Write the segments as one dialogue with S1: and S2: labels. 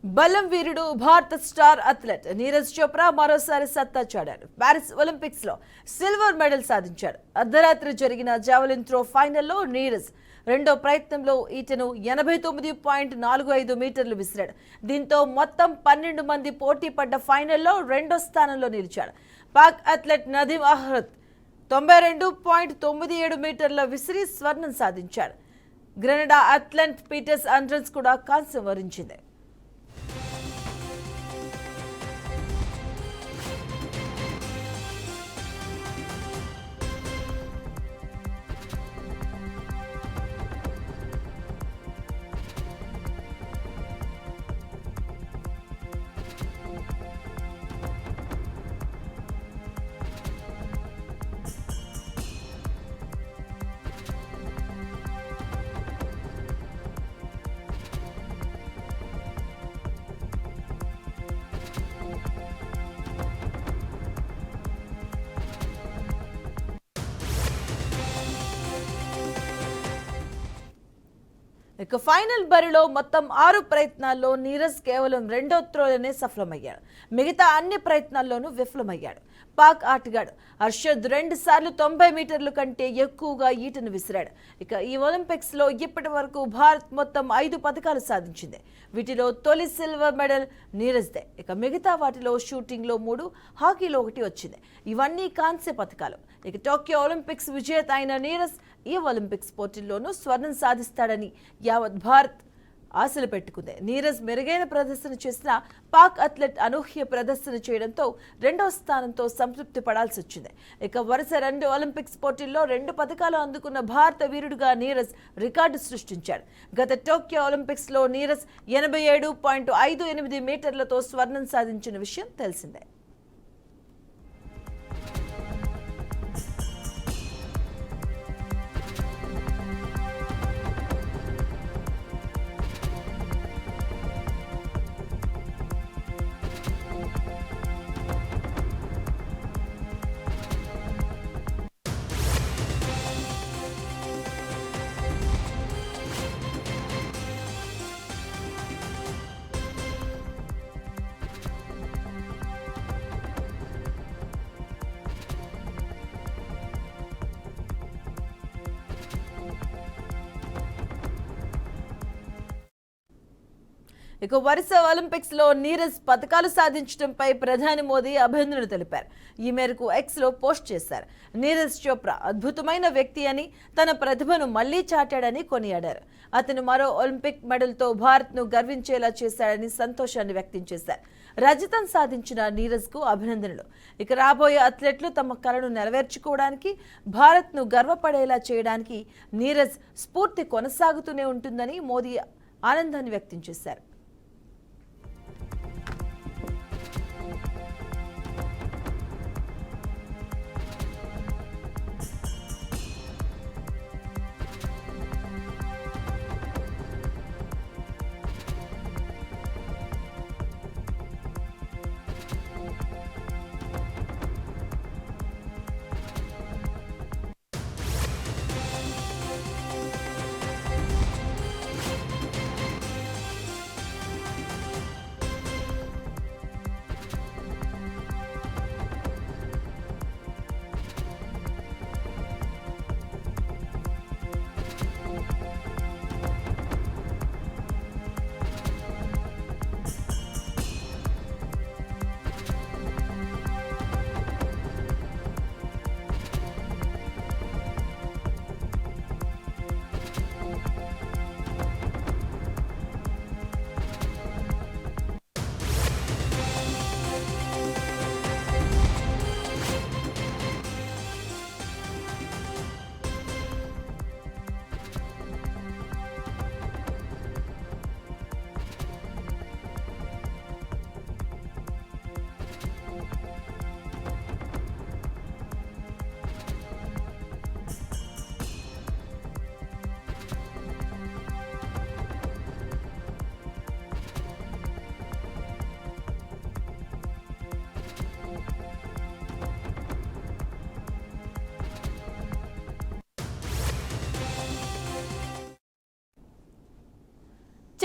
S1: బలం వీరుడు భారత star athlete Neeraj Chopra మరోసారి సత్తా చాటాడు. పారిస్ ఒలింపిక్స్ లో సిల్వర్ మెడల్ సాధించాడు. అర్ధరాత్రి జరిగిన జావెలిన్ త్రో ఫైనల్లో నీరజ్ రెండో ప్రయత్నంలో ఈటను 89.45 మీటర్లు విసిరాడు. దీంతో మొత్తం 12 మంది పోటీ పడ్డ ఫైనల్లో రెండో స్థానంలో నిలిచాడు. పాక్ అథ్లెట్ నదీమ్ అహ్మద్ 92.97 మీటర్ల విసిరి స్వర్ణం సాధించాడు. గ్రెనడా అథ్లెట్ పీటర్స్ ఆండ్రన్స్ కూడా కాంస్యం వరించింది. ఇక ఫైనల్ బరిలో మొత్తం 6 ప్రయత్నాల్లో నీరజ్ కేవలం రెండో త్రోలోనే సఫలమయ్యాడు. మిగతా అన్ని ప్రయత్నాల్లోనూ విఫలమయ్యాడు. పాక్ ఆటగాడు హర్షద్ 2 సార్లు 90 మీటర్ల కంటే ఎక్కువగా ఈటను విసిరాడు. ఇక ఈ ఒలింపిక్స్ లో ఇప్పటి వరకు భారత్ మొత్తం 5 పథకాలు సాధించింది. వీటిలో తొలి సిల్వర్ మెడల్ నీరజ్దే. ఇక మిగతా వాటిలో షూటింగ్ లో 3, హాకీలో 1 వచ్చింది. ఇవన్నీ కాంస్య పథకాలు. ఇక టోక్యో ఒలింపిక్స్ విజేత అయిన నీరజ్ ఈ ఒలింపిక్స్ పోటీల్లోనూ స్వర్ణం సాధిస్తాడని యావత్ భారత్ ఆశలు పెట్టుకుంది. నీరజ్ మెరుగైన ప్రదర్శన చేసిన పాక్ అథ్లెట్ అనూహ్య ప్రదర్శన చేయడంతో రెండో స్థానంతో సంతృప్తి పడాల్సి వచ్చింది. ఇక వరుస 2 ఒలింపిక్స్ పోటీల్లో 2 పథకాలు అందుకున్న భారత వీరుడుగా నీరజ్ రికార్డు సృష్టించాడు. గత టోక్యో ఒలింపిక్స్ లో నీరజ్ 87.58 మీటర్లతో స్వర్ణం సాధించిన విషయం తెలిసిందే. ఇక వరుస ఒలింపిక్స్ లో నీరజ్ పథకాలు సాధించడంపై ప్రధాని మోదీ అభినందనలు తెలిపారు. ఈ మేరకు ఎక్స్ లో పోస్ట్ చేశారు. నీరజ్ చోప్రా అద్భుతమైన వ్యక్తి అని, తన ప్రతిభను మళ్లీ చాటాడని కొనియాడారు. అతను మరో ఒలింపిక్ మెడల్ తో భారత్ ను గర్వించేలా చేశాడని సంతోషాన్ని వ్యక్తం చేశారు. రజతం సాధించిన నీరజ్ కు అభినందనలు. ఇక రాబోయే అథ్లెట్లు తమ కలను నెరవేర్చుకోవడానికి, భారత్ ను గర్వపడేలా చేయడానికి నీరజ్ స్ఫూర్తి కొనసాగుతూనే ఉంటుందని మోదీ ఆనందాన్ని వ్యక్తం చేశారు.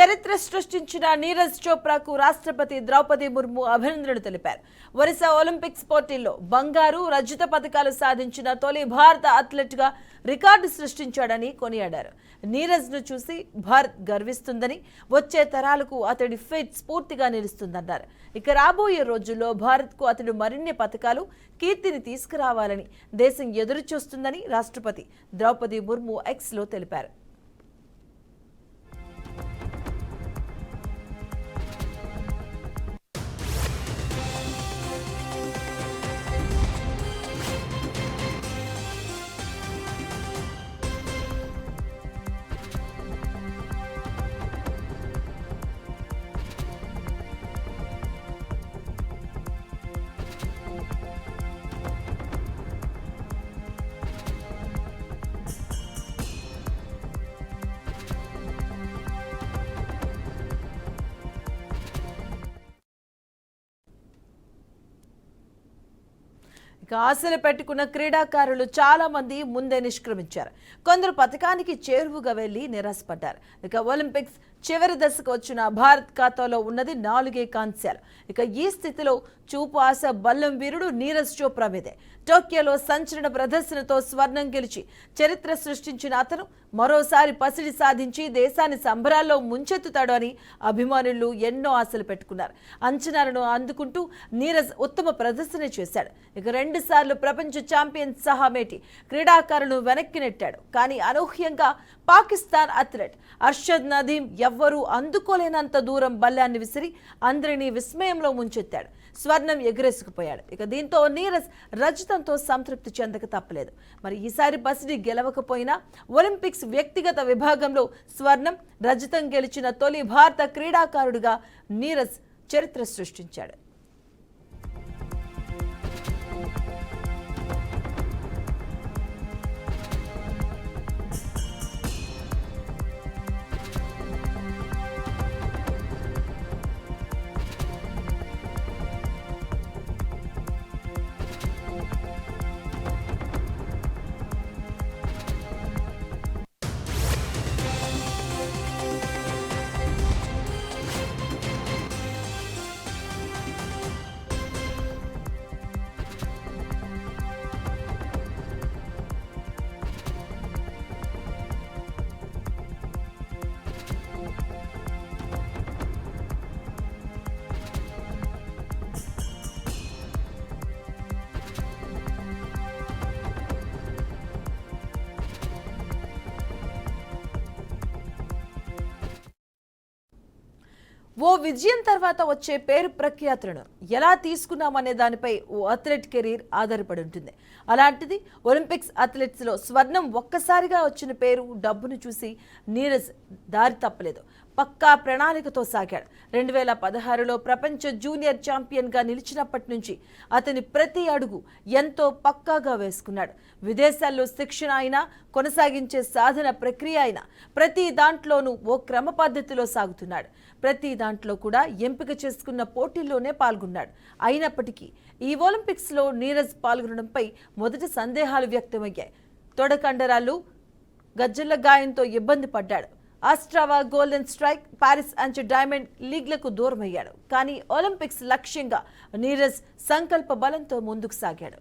S1: చరిత్ర సృష్టించిన నీరజ్ చోప్రాకు రాష్ట్రపతి ద్రౌపది ముర్ము అభినందనలు తెలిపారు. వరుస ఒలింపిక్స్ పోటీల్లో బంగారు, రజత పతకాలు సాధించిన తొలి భారత అథ్లెట్ గా రికార్డు సృష్టించాడని కొనియాడారు. నీరజ్ ను చూసి భారత్ గర్విస్తుందని, వచ్చే తరాలకు అతడి ఫీట్ స్ఫూర్తిగా నిలుస్తుందన్నారు. ఇక రాబోయే రోజుల్లో భారత్ కు అతడు మరిన్ని పతకాలు, కీర్తిని తీసుకురావాలని దేశం ఎదురు చూస్తుందని రాష్ట్రపతి ద్రౌపది ముర్ము ఎక్స్ లో తెలిపారు. ఇక ఆశలు పెట్టుకున్న క్రీడాకారులు చాలా మంది ముందే నిష్క్రమించారు. కొందరు పథకానికి చేరువుగా వెళ్లి నిరాశపడ్డారు. ఇక ఒలింపిక్స్ చివరి దశకు వచ్చిన భారత్ ఖాతాలో ఉన్నది 4 కాంస్యాలు. ఇక ఈ స్థితిలో చూపు ఆశ బల్లం వీరుడు నీరజ్ చోప్రా మీదే. టోక్యోలో సంచలన ప్రదర్శనతో స్వర్ణం గెలిచి చరిత్ర సృష్టించిన అతను మరోసారి పసిడి సాధించి దేశాన్ని సంబరాల్లో ముంచెత్తుతాడు అని అభిమానులు ఎన్నో ఆశలు పెట్టుకున్నారు. అంచనాలను అందుకుంటూ నీరజ్ ఉత్తమ ప్రదర్శన చేశాడు. ఇక 2 సార్లు ప్రపంచ ఛాంపియన్ సహా మేటి క్రీడాకారులను వెనక్కి నెట్టాడు. కానీ అనూహ్యంగా పాకిస్తాన్ అథ్లెట్ అర్షద్ నదీం ఎవ్వరూ అందుకోలేనంత దూరం బల్లాన్ని విసిరి అందరినీ విస్మయంలో ముంచెత్తాడు. స్వర్ణం ఎగరేసుకుపోయాడు. ఇక దీంతో నీరజ్ రజతంతో సంతృప్తి చెందక తప్పలేదు. మరి ఈసారి పసిడి గెలవకపోయినా ఒలింపిక్స్ వ్యక్తిగత విభాగంలో స్వర్ణం, రజతం గెలిచిన తొలి భారత క్రీడాకారుడిగా నీరజ్ చరిత్ర సృష్టించాడు. ఓ విజయం తర్వాత వచ్చే పేరు ప్రఖ్యాతులను ఎలా తీసుకున్నామనే దానిపై ఓ అథ్లెట్ కెరీర్ ఆధారపడి ఉంటుంది. అలాంటిది ఒలింపిక్స్ అథ్లెట్స్లో స్వర్ణం ఒక్కసారిగా వచ్చిన పేరు, డబ్బును చూసి నీరజ్ దారి తప్పలేదు. పక్కా ప్రణాళికతో సాగాడు. 2016లో ప్రపంచ జూనియర్ ఛాంపియన్గా నిలిచినప్పటి నుంచి అతని ప్రతి అడుగు ఎంతో పక్కాగా వేసుకున్నాడు. విదేశాల్లో శిక్షణ అయినా, కొనసాగించే సాధన ప్రక్రియ అయినా ప్రతి దాంట్లోనూ ఓ క్రమ పద్ధతిలో సాగుతున్నాడు. ప్రతి దాంట్లో కూడా ఎంపిక చేసుకున్న పోటీల్లోనే పాల్గొన్నాడు. అయినప్పటికీ ఈ ఒలింపిక్స్లో నీరజ్ పాల్గొనడంపై మొదట సందేహాలు వ్యక్తమయ్యాయి. తొడకండరాలు, గజ్జల గాయంతో ఇబ్బంది పడ్డాడు. ఆస్ట్రావా, గోల్డెన్ స్ట్రైక్, పారిస్ అంచు డైమండ్ లీగ్లకు దూరమయ్యాడు. కానీ ఒలింపిక్స్ లక్ష్యంగా నీరజ్ సంకల్ప బలంతో ముందుకు సాగాడు.